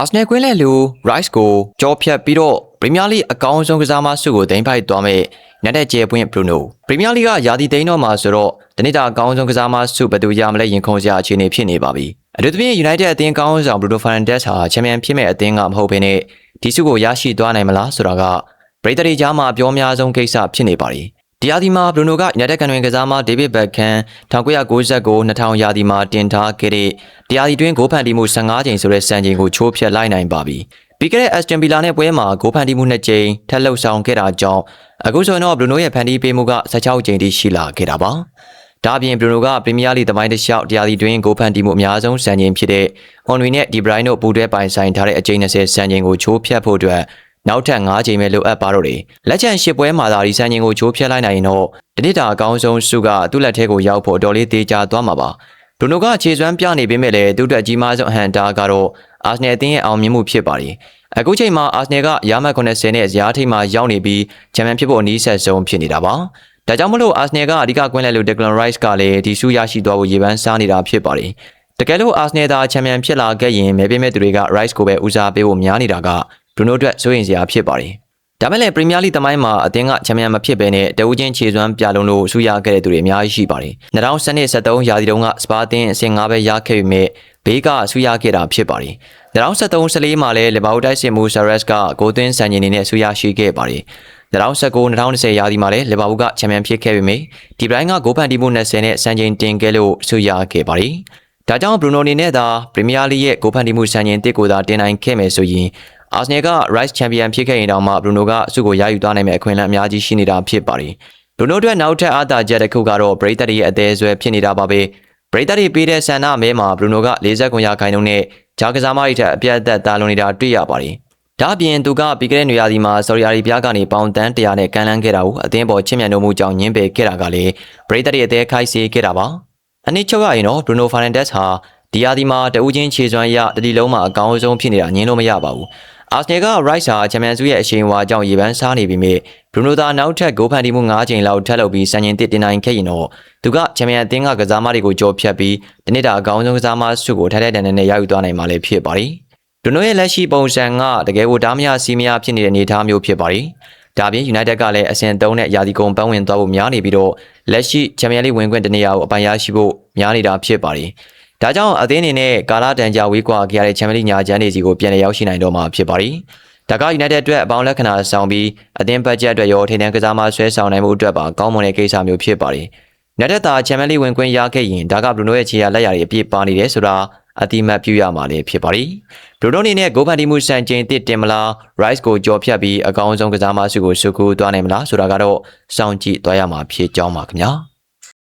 အာဆနယ်ကွင်းလဲလူ Rice ကိုကြောဖြတ်ပြီးတော့ပရီးမီးယားလိအကောင်းဆုံးကစားမဆုကိုသိမ်းပိုက်သွားမဲ့နက်တဲ့ကျဲပွင့်ဘရူနိုပရီးမီးယားလိကယာတီသိမ်းတော့မှာဆိုတော့တနစ်တာအကောင်းဆုံးကစားမဆုဘယ်သူရမလဲရင်ခုန်စရာအခြေအနေဖြစ်နေပါပြီအထူးသဖြင့် United အသင်းကောင်းဆောင်ဘရူနိုဖာနန်ဒက်စ်ဟာချန်ပီယံဖြစ်မဲ့အသင်းကမဟုတ်ဘဲနဲ့ဒီဆုကိုရရှိသွားနိုင်မလားဆိုတာကပရိသတ်တွေကြားမှာပြောများဆုံးကိစ္စဖြစ်နေပါပြီတရားဒီမှာဘရူနိုက United ကန်ဝင်ကစားမဒေးဗစ်ဘက်ခန်1999-2000ရာသီမှာတင်ထားခဲ့တဲ့တရားဒီတွင်ဂိုးဖန်တီးမှု15ချိန်ဆိုတဲ့စံချိန်ကိုချိုးဖျက်လိုက်နိုင်ပါပြီပြီးခဲ့တဲ့ Aston Villa နဲ့ပွဲမှာဂိုးဖန်တီးမှု2ကြိမ်ထပ်လှုပ်ဆောင်ခဲ့တာကြောင့်အခုဆိုရင်တော့ဘရူနိုရဲ့ဖန်တီးပေးမှုက16ကြိမ်ထိရှိလာခဲ့တာပါဒါအပြင်ဘရူနိုကပရီးမီးယားလိသမိုင်းတစ်လျှောက်တရားဒီတွင်ဂိုးဖန်တီးမှုအများဆုံးစံချိန်ဖြစ်တဲ့ Henry နဲ့ De Bruyne တို့ပူးတွဲပိုင်ဆိုင်ထားတဲ့အကြိမ်20စံချိန်ကိုချိုးဖျက်ဖို့အတွက်နောက်ထပ်9ချိန်ပဲလိုအပ်ပါတော့တယ်လက်ချန်10ပွဲမှာသာဒီစံချိန်ကိုချိုးဖျက်လိုက်နိုင်ရင်တော့ဒီနှစ်တာအကောင်းဆုံးဆုကသူ့လက်ထဲကိုရောက်ဖို့အတော်လေးသေးချာသွားမှာပါဘရူနိုကခြေစွမ်းပြနေပေမဲ့လည်းသူ့အတွက်ကြီးမားဆုံးအဟန်တာကတော့အာဆနယ်အသင်းရဲ့အောင်မြင်မှုဖြစ်ပါတယ်အခုချိန်မှာအာဆနယ်ကရာမှတ်90နဲ့ဇယားထိပ်မှာရောက်နေပြီးချန်ပီယံဖြစ်ဖို့အနည်းဆက်ဆုံးဖြစ်နေတာပါဒါကြောင့်မလို့အာဆနယ်ကအဓိကကွင်းလဲလို့ Declan Rice ကလည်းဒီဆုရရှိသွားဖို့ရေပန်းစားနေတာဖြစ်ပါတယ်တကယ်လို့အာဆနယ်သာချန်ပီယံဖြစ်လာခဲ့ရင်မဲပေးမဲ့သူတွေက Rice ကိုပဲဦးစားပေးဖို့များနေတာကဘရူနိုအတွက်စိုးရိမ်စရာဖြစ်ပါတယ်ဒါမဲ့လည်းပရီးမီးယားလိသမိုင်းမှာအသင်းကချန်ပီယံမဖြစ်ဘဲနဲ့တဦးချင်းခြေစွမ်းပြလုံးလို့ဆုရခဲ့တဲ့သူတွေအများကြီးရှိပါတယ်2012-13ရာသီတုန်းကစပါအသင်းအဆင့်5ပဲရခဲ့ပေမဲ့ဘေးကဆုရခဲ့တာဖြစ်ပါတယ်2013-14မှာလည်းလီဗာပူးတိုက်စစ်မှုဆာရက်စ်ကဂိုးသွင်းစံချိန်နေနဲ့ဆုရရှိခဲ့ပါတယ်2019-2020ရာသီမှာလည်းလီဗာပူးကချန်ပီယံဖြစ်ခဲ့ပေမဲ့ဒီဘရိုင်းကဂိုးဖန်တီးမှု20နဲ့စံချိန်တင်ခဲ့လို့ဆုရခဲ့ပါတယ်ဒါကြောင့်ဘရူနိုအနေနဲ့သာပရီးမီးယားလိရဲ့ဂိုးဖန်တီးမှုစံချိန်တစ်ကိုသာတင်နိုင်ခဲ့မယ်ဆိုရင်အာဆနယ်က Rice ချန်ပီယံဖြစ်ခဲ့ရင်တောင်မှဘရူနိုကဆုကိုရယူသွားနိုင်မယ့်အခွင့်အလမ်းအများကြီးရှိနေတာဖြစ်ပါတယ်ဘရူနိုအတွက်နောက်ထပ်အားသာချက်တစ်ခုကတော့ပရိသတ်ရဲ့အသေးအဆွဲဖြစ်နေတာပါပဲပရိသတ်တွေပေးတဲ့ဆန္ဒမဲမှာဘရူနိုက49%နဲ့ဂျာကစားမတွေထက်အပြတ်အသတ်တာလွန်နေတာတွေ့ရပါတယ်ဒါအပြင်သူကပြီးခဲ့တဲ့နွေရာသီမှာဆော်ဒီအာရေဗျကနေပေါင်တန်း100နဲ့ကန်လန်းခဲ့တာကိုအသင်းပေါ်ချစ်မြတ်နိုးမှုကြောင့်ညှင်းပယ်ခဲ့တာကလည်းပရိသတ်ရဲ့အသေးခိုက်စေခဲ့တာပါအနည်းချုပ်ရရင်တော့ဘရူနိုဖာနန်ဒက်စ်ဟာဒီရာသီမှာတဦးချင်းခြေစွမ်းရတတိလုံးမှာအကောင်းဆုံးဖြစ်နေတာညင်းလို့မရပါဘူးအာဆနယ်က Rice ဟာချန်ပီယံဆုရဲ့အရှိန်အဝါကြောင့်ရေပန်းစားနေပြီးမြဲဘရူနိုသာနောက်ထပ်ဂိုးဖန်တီးမှု9ချိန်လောက်ထပ်လုပ်ပြီးစံချိန်တစ်တင်နိုင်ခဲ့ရင်တော့သူကချန်ပီယံအသင်းကကစားမတွေကိုကြော်ဖြတ်ပြီးဒီနှစ်တာအကောင်းဆုံးကစားမဆုကိုထိုက်တန်နဲ့ရယူသွားနိုင်မှာလည်းဖြစ်ပါတယ်ဘရူနိုရဲ့လက်ရှိပုံစံကတကယ်ကိုဓာမယစီမယဖြစ်နေတဲ့အနေအထားမျိုးဖြစ်ပါတယ်ဒါပြင် United ကလည်းအဆင့်3နဲ့ယာတီကုံပန်းဝင်သွားဖို့များနေပြီးတော့လက်ရှိချန်ပီယံလိဝင်ခွင့်တနေရာကိုအပိုင်ရရှိဖို့များနေတာဖြစ်ပါတယ်ဒါကြောင့်အသင်းအနေနဲ့ကာလာတန်ကြာဝေးကွာခဲ့ရတဲ့ချန်ပီယံလိညာချမ်းတွေစီကိုပြန်လည်ရောက်ရှိနိုင်တော့မှာဖြစ်ပါတယ်ဒါက United အတွက်အပေါင်းလက္ခဏာဆောင်ပြီးအသင်းဘတ်ဂျက်အတွက်ရောထိန်းသိမ်းကစားမဆွဲဆောင်နိုင်မှုအတွက်ပါကောင်းမွန်တဲ့ကိစ္စမျိုးဖြစ်ပါတယ်။နောက်ထပ်သာချန်ပီယံလိဝင်ခွင့်ရခဲ့ရင်ဒါကဘရူနိုရဲ့ခြေရလက်ရာတွေအပြည့်ပါနေတယ်ဆိုတာအတိမတ်ပြုရမှာလည်းဖြစ်ပါတယ်။ဘရူနိုအနေနဲ့ဂိုးဖန်တီးမှုစံချိန်တစ်တင်မလား Rice ကိုကြော်ဖြတ်ပြီးအကောင်းဆုံးကစားမဆုကိုစုကူသွားနိုင်မလားဆိုတာကတော့စောင့်ကြည့်သွားရမှာဖြစ်ကြောင်းပါခင်ဗျာ။